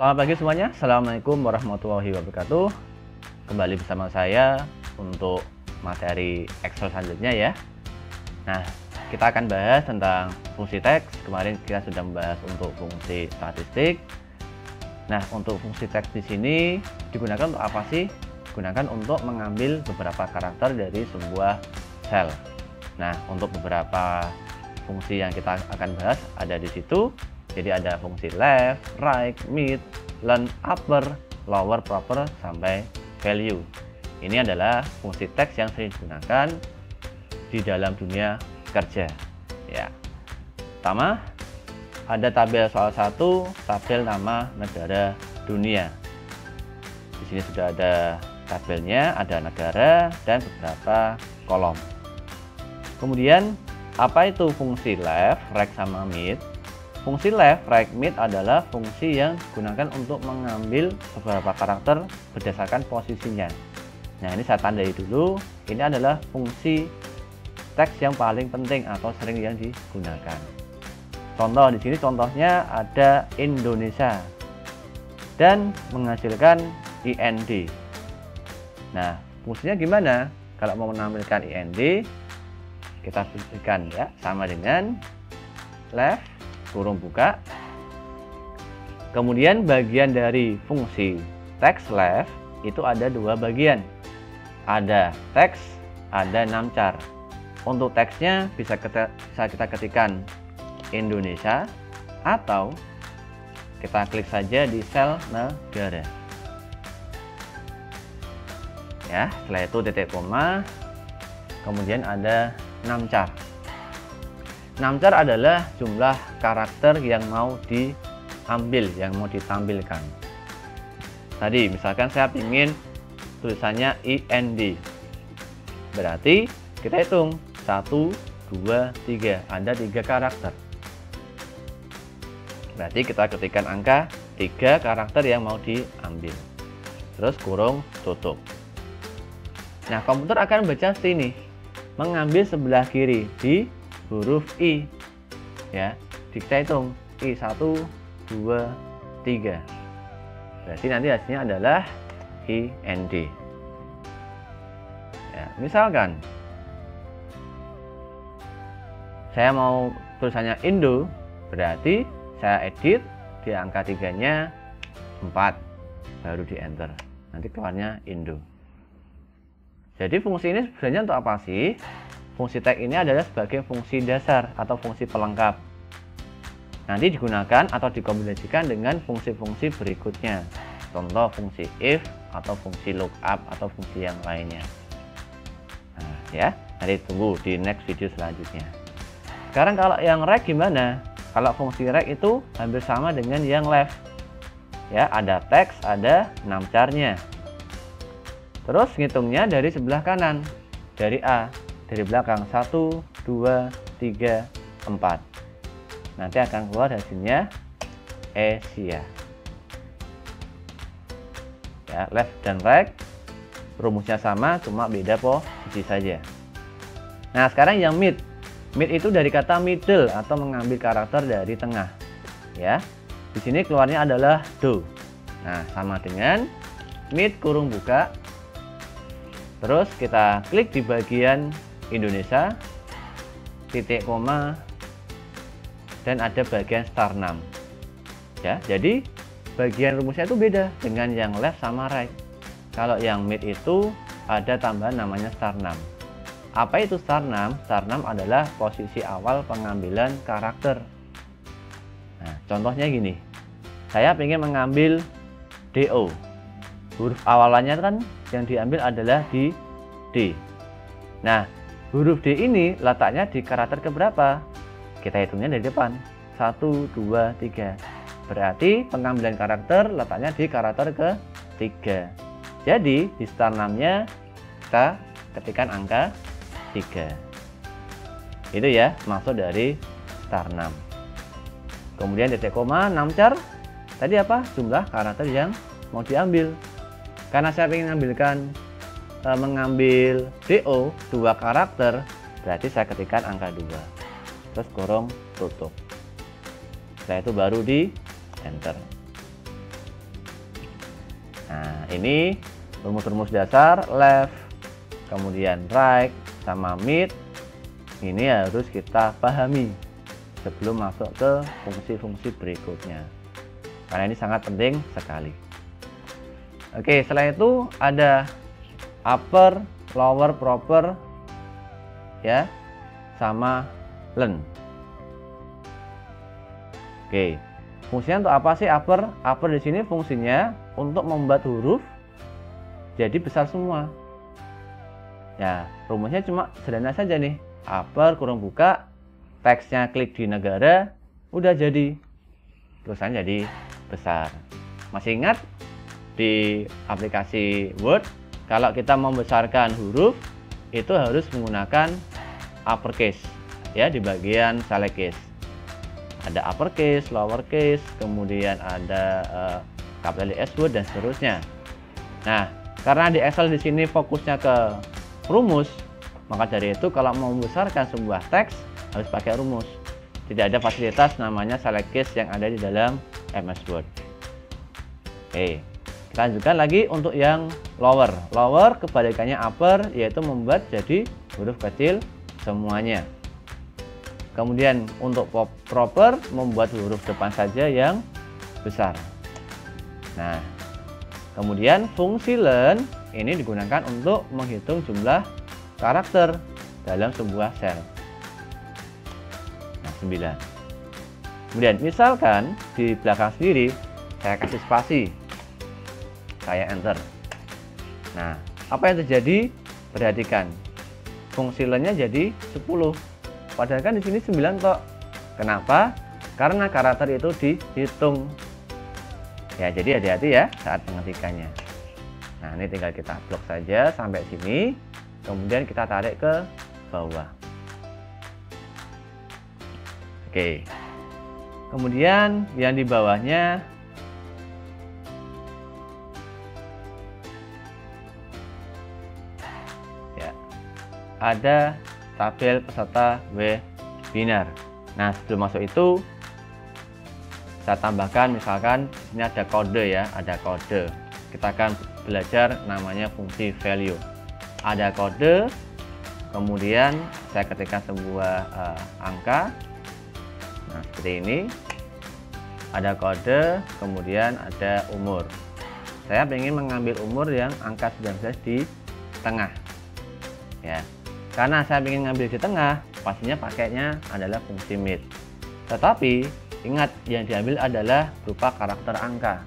Selamat pagi semuanya, Assalamualaikum warahmatullahi wabarakatuh. Kembali bersama saya untuk materi Excel selanjutnya ya. Nah, kita akan bahas tentang fungsi teks. Kemarin kita sudah membahas untuk fungsi statistik. Nah, untuk fungsi teks di sini digunakan untuk apa sih? Digunakan untuk mengambil beberapa karakter dari sebuah sel. Nah, untuk beberapa fungsi yang kita akan bahas ada di situ. Jadi ada fungsi left, right, mid, len, upper, lower, proper, sampai value. Ini adalah fungsi teks yang sering digunakan di dalam dunia kerja. Ya. Pertama, ada tabel soal 1, tabel nama negara dunia. Di sini sudah ada tabelnya, ada negara dan beberapa kolom. Kemudian, apa itu fungsi left, right, sama mid? Fungsi left, right, mid adalah fungsi yang digunakan untuk mengambil beberapa karakter berdasarkan posisinya. Nah, ini saya tandai dulu. Ini adalah fungsi teks yang paling penting atau sering yang digunakan. Contoh di sini, contohnya ada Indonesia dan menghasilkan IND. Nah, fungsinya gimana? Kalau mau menampilkan IND, kita berikan ya sama dengan left kurung buka. Kemudian bagian dari fungsi text left itu ada dua bagian. Ada teks, ada namcar. Untuk teksnya bisa kita ketikkan Indonesia atau kita klik saja di sel negara. Ya, setelah itu titik koma, kemudian ada namcar. Namcar adalah jumlah karakter yang mau diambil, yang mau ditampilkan. Tadi misalkan saya ingin tulisannya IND. Berarti kita hitung 1, 2, 3. Ada 3 karakter. Berarti kita ketikkan angka 3 karakter yang mau diambil. Terus kurung tutup. Nah, komputer akan baca seperti ini. Mengambil sebelah kiri di huruf I ya, kita hitung I 1, 2, 3. Berarti nanti hasilnya adalah IND ya. Misalkan saya mau tulisannya Indo, berarti saya edit di angka 3 nya 4 baru di enter, nanti keluarnya Indo. Jadi fungsi ini sebenarnya untuk apa sih? Fungsi teks ini adalah sebagai fungsi dasar atau fungsi pelengkap. Nanti digunakan atau dikombinasikan dengan fungsi-fungsi berikutnya. Contoh fungsi if atau fungsi lookup atau fungsi yang lainnya. Nah, ya, nanti tunggu di next video selanjutnya. Sekarang kalau yang right gimana? Kalau fungsi right itu hampir sama dengan yang left. Ya, ada teks, ada namcarnya. Terus ngitungnya dari sebelah kanan, dari A. Dari belakang 1, 2, 3, 4. Nanti akan keluar hasilnya Asia. Ya, left dan right rumusnya sama, cuma beda posisi saja. Nah, sekarang yang mid. Mid itu dari kata middle atau mengambil karakter dari tengah. Ya. Di sini keluarnya adalah do. Nah, sama dengan mid kurung buka. Terus kita klik di bagian Indonesia, titik koma, dan ada bagian star 6 ya. Jadi bagian rumusnya itu beda dengan yang left sama right. Kalau yang mid itu ada tambahan namanya star 6. Apa itu star 6? Star 6 adalah posisi awal pengambilan karakter. Nah, contohnya gini, saya ingin mengambil DO, huruf awalannya kan yang diambil adalah di D. Nah, huruf D ini letaknya di karakter keberapa? Kita hitungnya dari depan. 1, 2, 3. Berarti pengambilan karakter letaknya di karakter ke-3. Jadi di star 6-nya kita ketikkan angka 3. Itu ya maksud dari star 6. Kemudian titik koma, namcar. Tadi apa? Jumlah karakter yang mau diambil. Karena saya ingin mengambil DO 2 karakter, berarti saya ketikkan angka 2 terus kurung tutup. Setelah itu baru di enter. Nah, ini rumus-rumus dasar left, kemudian right, sama mid. Ini harus kita pahami sebelum masuk ke fungsi-fungsi berikutnya, karena ini sangat penting sekali. Oke, selain itu ada upper, lower, proper, ya, sama learn. Oke, fungsinya untuk apa sih upper? Upper di sini fungsinya untuk membuat huruf jadi besar semua. Ya, rumusnya cuma sederhana saja nih. Upper kurung buka, teksnya klik di negara, udah jadi. Tulisannya jadi besar. Masih ingat di aplikasi Word, kalau kita membesarkan huruf itu harus menggunakan uppercase, ya, di bagian select case. Ada uppercase, lowercase, kemudian ada capital S word dan seterusnya. Nah, karena di Excel di sini fokusnya ke rumus, maka dari itu kalau mau membesarkan sebuah teks harus pakai rumus. Tidak ada fasilitas namanya select case yang ada di dalam MS Word. Oke, kita lanjutkan lagi untuk yang lower. Lower kebalikannya upper, yaitu membuat jadi huruf kecil semuanya. Kemudian untuk proper, membuat huruf depan saja yang besar. Nah, kemudian fungsi learn ini digunakan untuk menghitung jumlah karakter dalam sebuah sel. Nah, 9. Kemudian misalkan di belakang sendiri saya kasih spasi, saya enter. Nah, apa yang terjadi? Perhatikan, fungsi learn-nya jadi 10. Padahal kan di sini 9 kok. Kenapa? Karena karakter itu dihitung. Ya, jadi hati-hati ya saat mengetikkannya. Nah, ini tinggal kita blok saja sampai sini. Kemudian kita tarik ke bawah. Oke. Kemudian yang di bawahnya ya, ada tabel peserta webinar. Nah, sebelum masuk itu saya tambahkan, misalkan ini ada kode ya, ada kode. Kita akan belajar namanya fungsi value. Ada kode, kemudian saya ketikkan sebuah angka. Nah, seperti ini. Ada kode, kemudian ada umur. Saya ingin mengambil umur yang angka 19 di tengah. Ya. Karena saya ingin ngambil di tengah, pastinya pakainya adalah fungsi mid. Tetapi ingat, yang diambil adalah berupa karakter angka.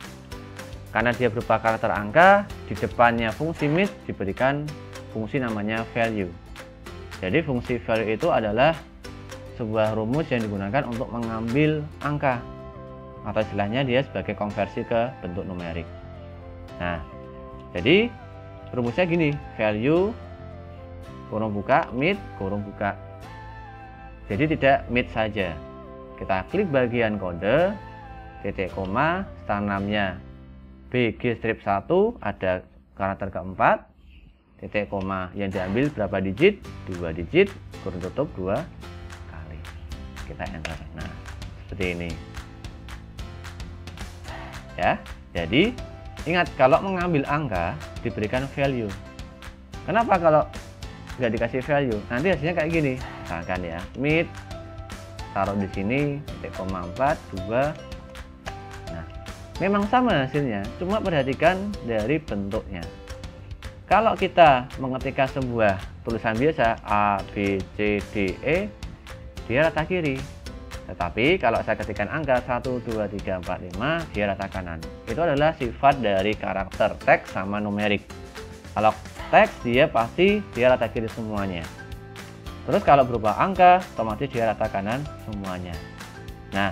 Karena dia berupa karakter angka, di depannya fungsi mid diberikan fungsi namanya value. Jadi fungsi value itu adalah sebuah rumus yang digunakan untuk mengambil angka, atau istilahnya dia sebagai konversi ke bentuk numerik. Nah, jadi rumusnya gini, value kurung buka, mid, kurung buka. Jadi tidak mid saja. Kita klik bagian kode, titik koma, tanamnya BG strip 1, ada karakter keempat, titik koma yang diambil berapa digit? 2 digit, kurung tutup 2 kali. Kita enter. Nah, seperti ini. Ya, jadi ingat, kalau mengambil angka diberikan value. Kenapa kalau nggak dikasih value? Nanti hasilnya kayak gini. Misalkan ya, mid taruh di sini titik koma 4, 2. Nah, memang sama hasilnya, cuma perhatikan dari bentuknya. Kalau kita mengetikkan sebuah tulisan biasa A, B, C, D, E, dia rata kiri. Tetapi kalau saya ketikkan angka 1, 2, 3, 4, 5, dia rata kanan. Itu adalah sifat dari karakter teks sama numerik. Kalau teks dia pasti dia rata kiri semuanya. Terus kalau berupa angka, otomatis dia rata kanan semuanya. Nah,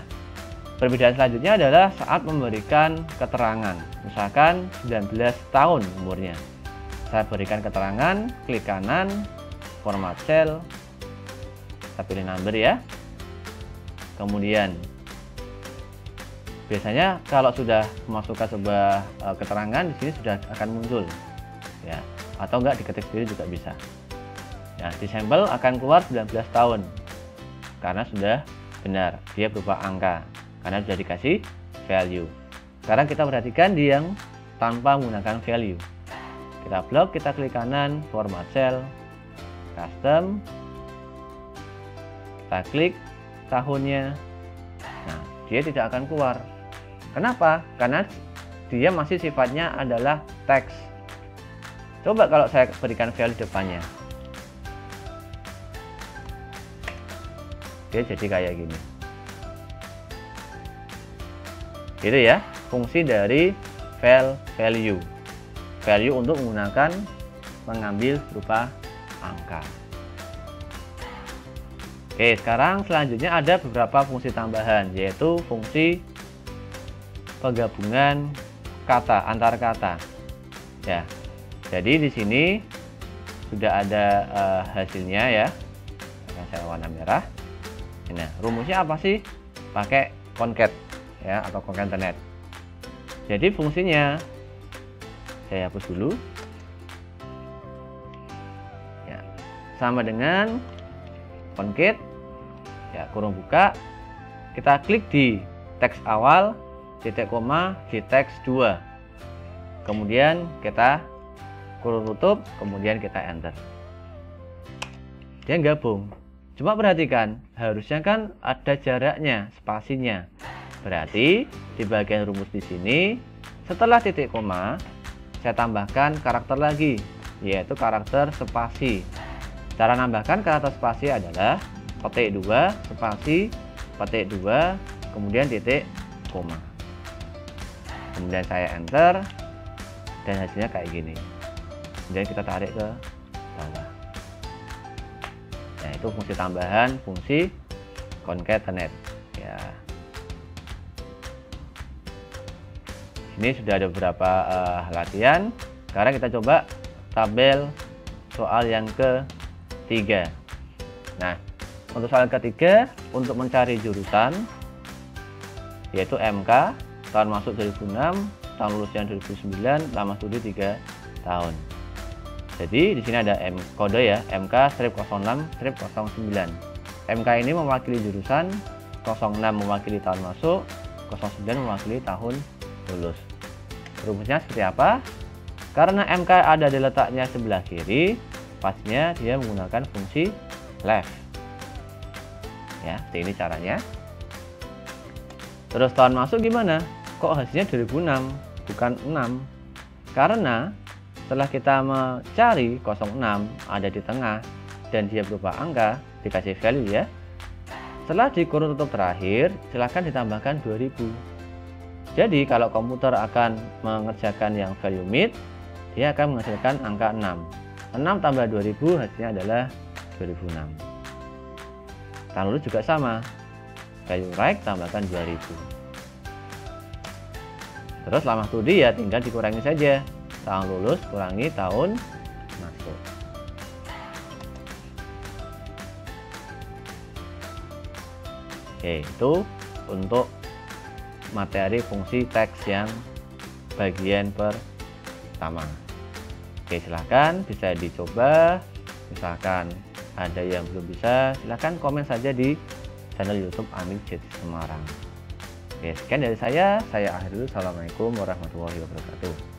perbedaan selanjutnya adalah saat memberikan keterangan. Misalkan 19 tahun umurnya. Saya berikan keterangan, klik kanan, format cell, saya pilih number ya. Kemudian biasanya kalau sudah memasukkan sebuah keterangan, di sini sudah akan muncul ya, atau enggak diketik sendiri juga bisa. Ya, di sampel akan keluar 19 tahun karena sudah benar, dia berupa angka karena sudah dikasih value. Sekarang kita perhatikan di yang tanpa menggunakan value. Kita blok, kita klik kanan, format cell, custom, kita klik tahunnya. Nah, dia tidak akan keluar. Kenapa? Karena dia masih sifatnya adalah teks. Coba kalau saya berikan value depannya, dia jadi kayak gini. Gitu ya, fungsi dari value. Value untuk menggunakan mengambil berupa angka. Oke, sekarang selanjutnya ada beberapa fungsi tambahan, yaitu fungsi penggabungan kata antar kata. Ya, jadi di sini sudah ada hasilnya ya. Akan saya warna merah. Nah, rumusnya apa sih? Pakai concat ya, atau concatenet. Jadi fungsinya saya hapus dulu. Ya, sama dengan concat. Ya, kurung buka. Kita klik di teks awal, titik koma di teks 2. Kemudian kita kurung tutup, kemudian kita enter. Dia gabung. Cuma perhatikan, harusnya kan ada jaraknya, spasinya. Berarti di bagian rumus di sini, setelah titik koma, saya tambahkan karakter lagi, yaitu karakter spasi. Cara nambahkan karakter spasi adalah petik 2, spasi, petik 2, kemudian titik koma. Kemudian saya enter, dan hasilnya kayak gini. Kemudian kita tarik ke bawah. Nah, itu fungsi tambahan, fungsi concatenet. Ya. Ini sudah ada beberapa latihan. Sekarang kita coba tabel soal yang ketiga. Nah, untuk soal ketiga, untuk mencari jurusan, yaitu MK, tahun masuk 2006, tahun lulusnya 2009, lama studi 3 tahun. Jadi di sini ada kode ya, MK-06-09. MK ini mewakili jurusan, 06 mewakili tahun masuk, 09 mewakili tahun lulus. Rumusnya seperti apa? Karena MK ada di letaknya sebelah kiri, pastinya dia menggunakan fungsi left. Ya, seperti ini caranya. Terus tahun masuk gimana? Kok hasilnya 2006, bukan 6? Karena setelah kita mencari 06 ada di tengah dan dia berupa angka, dikasih value ya. Setelah di kurung tutup terakhir, silahkan ditambahkan 2000. Jadi kalau komputer akan mengerjakan yang value mid, dia akan menghasilkan angka 6. 6 tambah 2000 hasilnya adalah 2006. Tahun lulus juga sama, value right tambahkan 2000. Terus lama studi ya tinggal dikurangi saja, tahun lulus kurangi tahun masuk. Oke, itu untuk materi fungsi teks yang bagian pertama. Oke, silahkan bisa dicoba. Misalkan ada yang belum bisa, silahkan komen saja di channel YouTube Amin Jet Semarang. Oke, sekian dari saya akhiri dulu. Assalamualaikum warahmatullahi wabarakatuh.